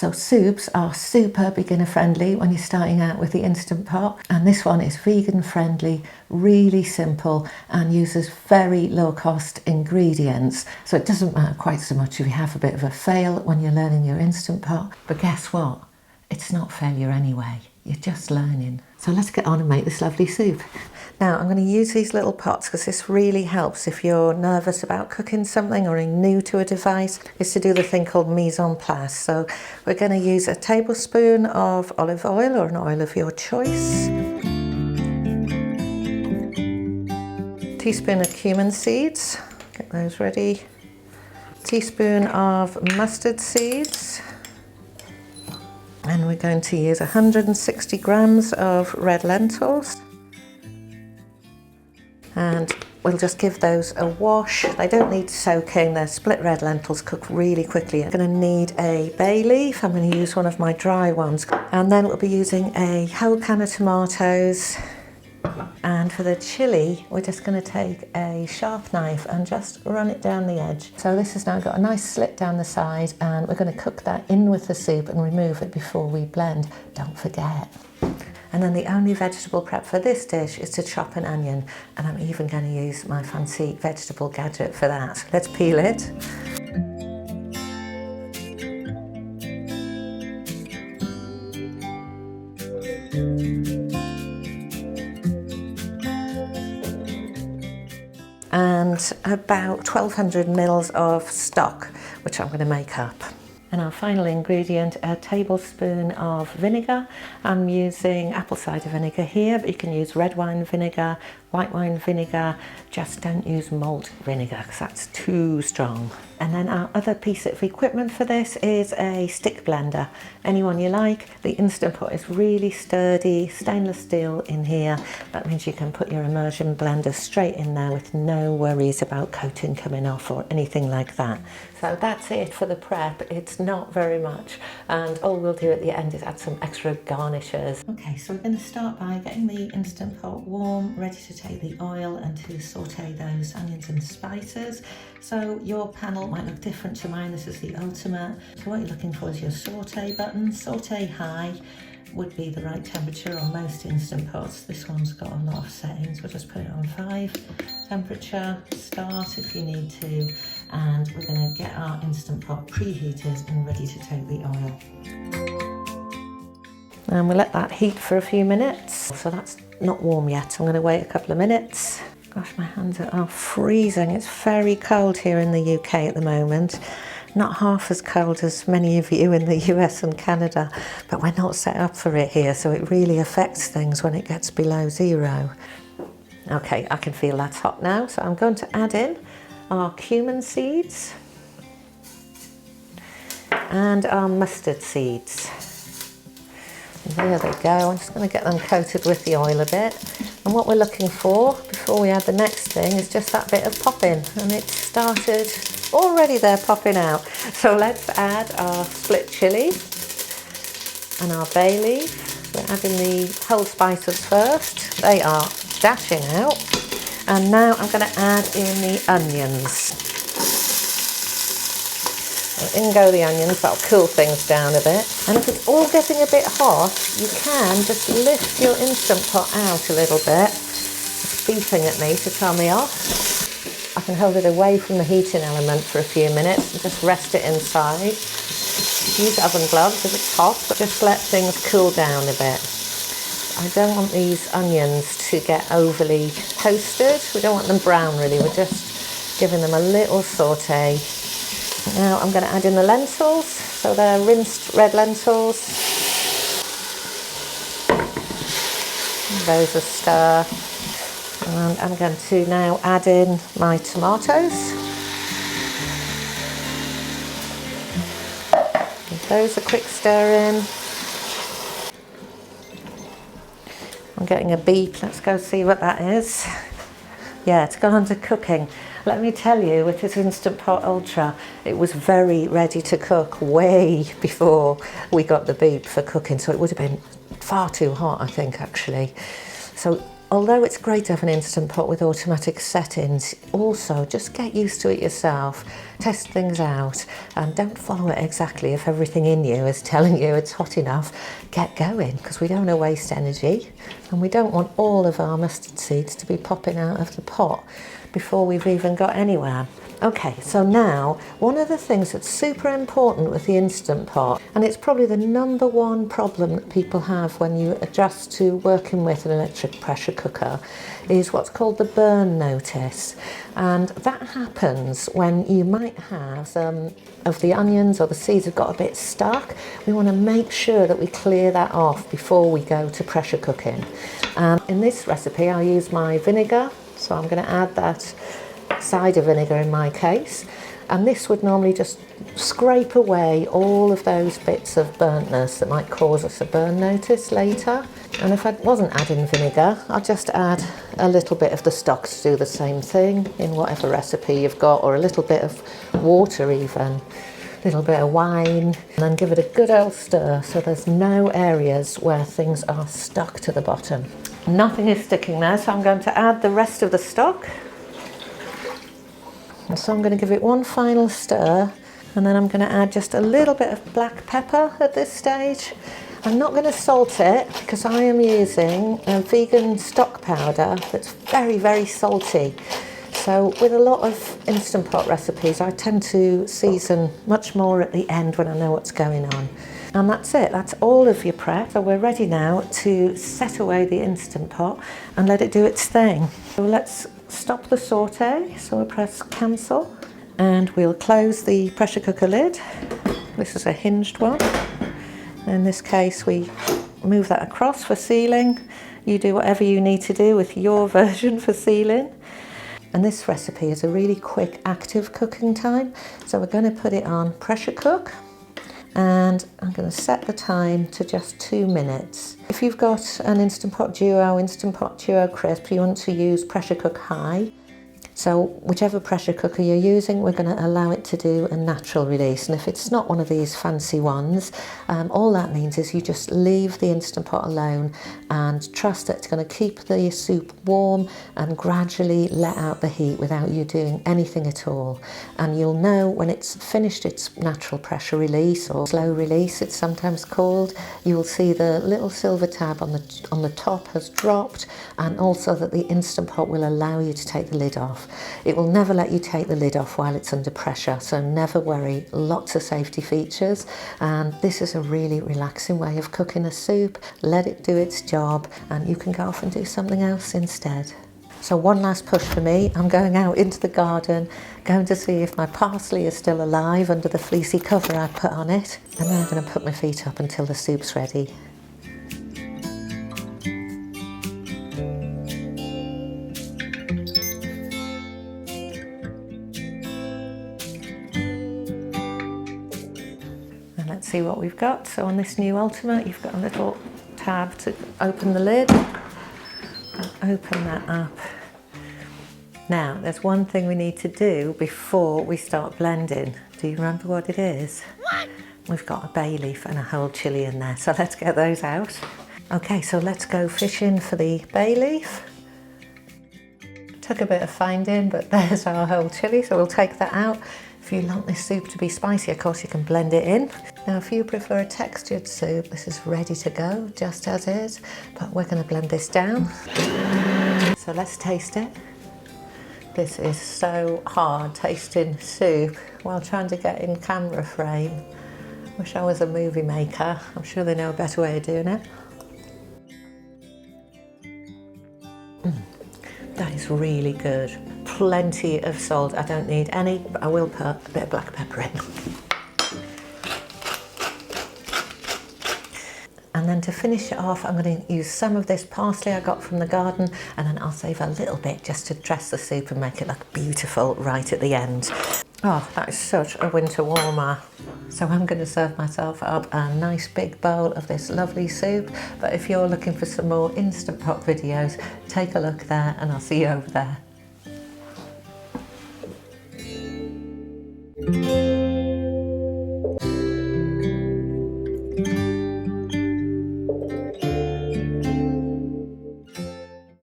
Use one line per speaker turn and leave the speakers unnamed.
So soups are super beginner friendly when you're starting out with the Instant Pot, and this one is vegan friendly, really simple, and uses very low cost ingredients. So it doesn't matter quite so much if you have a bit of a fail when you're learning your Instant Pot, but guess what? It's not failure anyway, you're just learning. So let's get on and make this lovely soup. Now I'm going to use these little pots because this really helps if you're nervous about cooking something or are new to a device, is to do the thing called mise en place. So we're going to use a tablespoon of olive oil or an oil of your choice, teaspoon of cumin seeds, get those ready, teaspoon of mustard seeds, and we're going to use 160 grams of red lentils. And we'll just give those a wash. They don't need soaking, they're split red lentils, cook really quickly. I'm going to need a bay leaf, I'm going to use one of my dry ones. And then we'll be using a whole can of tomatoes. And for the chilli, we're just going to take a sharp knife and just run it down the edge. So this has now got a nice slit down the side, and we're going to cook that in with the soup and remove it before we blend. Don't forget. And then the only vegetable prep for this dish is to chop an onion, and I'm even going to use my fancy vegetable gadget for that. Let's peel it. And about 1200 mils of stock, which I'm going to make up. And our final ingredient, a tablespoon of vinegar. I'm using apple cider vinegar here, but you can use red wine vinegar, white wine vinegar. Just don't use malt vinegar because that's too strong. And then our other piece of equipment for this is a stick blender. Anyone you like. The Instant Pot is really sturdy, stainless steel in here. That means you can put your immersion blender straight in there with no worries about coating coming off or anything like that. So that's it for the prep. It's not very much, and all we'll do at the end is add some extra garnishes. Okay, so we're going to start by getting the Instant Pot warm, ready to take the oil and to saute those onions and spices. So your panel might look different to mine. This is the ultimate. So what you're looking for is your saute button. Saute high would be the right temperature on most Instant Pots. This one's got a lot of settings. We'll just put it on 5. Temperature, start if you need to, and we're going to get our Instant Pot preheated and ready to take the oil. And we'll let that heat for a few minutes. So that's not warm yet. I'm going to wait a couple of minutes. Gosh, my hands are freezing. It's very cold here in the UK at the moment. Not half as cold as many of you in the US and Canada, but we're not set up for it here, so it really affects things when it gets below 0. Okay, I can feel that's hot now, so I'm going to add in our cumin seeds and our mustard seeds. There they go. I'm just going to get them coated with the oil a bit. And what we're looking for before we add the next thing is just that bit of popping. And it started already there popping out. So let's add our split chilli and our bay leaf. We're adding the whole spices first. They are dashing out. And now I'm going to add in the onions. In go the onions, that'll cool things down a bit. And if it's all getting a bit hot, you can just lift your Instant Pot out a little bit. It's beeping at me to tell me off. I can hold it away from the heating element for a few minutes and just rest it inside. Use oven gloves if it's hot, but just let things cool down a bit. I don't want these onions to get overly toasted. We don't want them brown really, we're just giving them a little saute. Now I'm going to add in the lentils, so they're rinsed red lentils. Those a stir. And I'm going to now add in my tomatoes. Give those a quick stir in. I'm getting a beep, let's go see what that is. Yeah, it's gone on to cooking. Let me tell you, with this Instant Pot Ultra, it was very ready to cook way before we got the beep for cooking, so it would have been far too hot, I think, actually. So although it's great to have an Instant Pot with automatic settings, also just get used to it yourself, test things out, and don't follow it exactly. If everything in you is telling you it's hot enough, get going, because we don't want to waste energy, and we don't want all of our mustard seeds to be popping out of the pot before we've even got anywhere. Okay, so now one of the things that's super important with the Instant Pot, and it's probably the number one problem that people have when you adjust to working with an electric pressure cooker, is what's called the burn notice. And that happens when you might have some of the onions or the seeds have got a bit stuck. We want to make sure that we clear that off before we go to pressure cooking. In this recipe I use my vinegar, so I'm going to add that cider vinegar in my case, and this would normally just scrape away all of those bits of burntness that might cause us a burn notice later. And if I wasn't adding vinegar, I'll just add a little bit of the stock to do the same thing in whatever recipe you've got, or a little bit of water even, a little bit of wine, and then give it a good old stir so there's no areas where things are stuck to the bottom. Nothing is sticking there, so I'm going to add the rest of the stock. And so I'm going to give it one final stir, and then I'm going to add just a little bit of black pepper at this stage. I'm not going to salt it because I am using a vegan stock powder that's very, very salty. So with a lot of Instant Pot recipes, I tend to season much more at the end when I know what's going on. And that's it, that's all of your prep. So we're ready now to set away the Instant Pot and let it do its thing. So let's stop the saute, so we'll press cancel, and we'll close the pressure cooker lid. This is a hinged one. In this case we move that across for sealing. You do whatever you need to do with your version for sealing. And this recipe is a really quick active cooking time, so we're going to put it on pressure cook, and I'm going to set the time to just 2 minutes. If you've got an Instant Pot Duo, Instant Pot Duo Crisp, you want to use pressure cook high. So whichever pressure cooker you're using, we're going to allow it to do a natural release. And if it's not one of these fancy ones, all that means is you just leave the Instant Pot alone and trust that it's going to keep the soup warm and gradually let out the heat without you doing anything at all. And you'll know when it's finished its natural pressure release, or slow release it's sometimes called. You will see the little silver tab on the top has dropped, and also that the Instant Pot will allow you to take the lid off. It will never let you take the lid off while it's under pressure, so never worry, lots of safety features, and this is a really relaxing way of cooking a soup. Let it do its job and you can go off and do something else instead. So one last push for me. I'm going out into the garden, going to see if my parsley is still alive under the fleecy cover I put on it, and then I'm going to put my feet up until the soup's ready. Let's see what we've got. So on this new Ultimate, you've got a little tab to open the lid. And open that up. Now, there's one thing we need to do before we start blending. Do you remember what it is? What? We've got a bay leaf and a whole chilli in there, so let's get those out. Okay, so let's go fishing for the bay leaf. Took a bit of finding, but there's our whole chilli, so we'll take that out. If you want this soup to be spicy, of course, you can blend it in. Now, if you prefer a textured soup, this is ready to go, just as is, but we're going to blend this down. So let's taste it. This is so hard, tasting soup while trying to get in camera frame. Wish I was a movie maker. I'm sure they know a better way of doing it. That is really good. Plenty of salt. I don't need any, but I will put a bit of black pepper in. And then to finish it off, I'm going to use some of this parsley I got from the garden, and then I'll save a little bit just to dress the soup and make it look beautiful right at the end. Oh, that is such a winter warmer. So I'm going to serve myself up a nice big bowl of this lovely soup. But if you're looking for some more Instant Pot videos, take a look there and I'll see you over there.